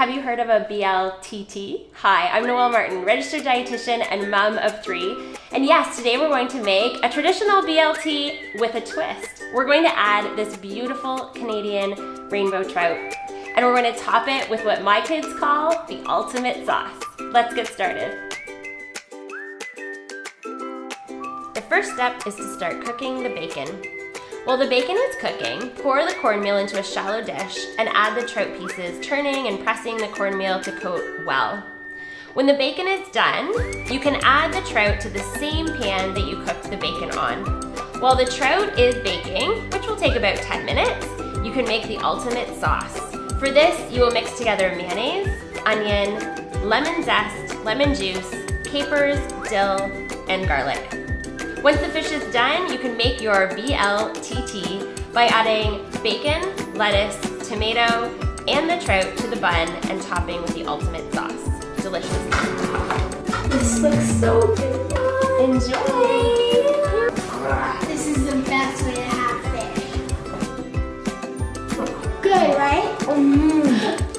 Have you heard of a BLTT? Hi, I'm Noelle Martin, registered dietitian and mom of 3. And yes, today we're going to make a traditional BLT with a twist. We're going to add this beautiful Canadian rainbow trout. And we're going to top it with what my kids call the ultimate sauce. Let's get started. The first step is to start cooking the bacon. While the bacon is cooking, pour the cornmeal into a shallow dish and add the trout pieces, turning and pressing the cornmeal to coat well. When the bacon is done, you can add the trout to the same pan that you cooked the bacon on. While the trout is baking, which will take about 10 minutes, you can make the ultimate sauce. For this, you will mix together mayonnaise, onion, lemon zest, lemon juice, capers, dill, and garlic. Once the fish is done, you can make your BLTT by adding bacon, lettuce, tomato, and the trout to the bun and topping with the ultimate sauce. Delicious. This looks so good. Enjoy! This is the best way to have fish. Good, right?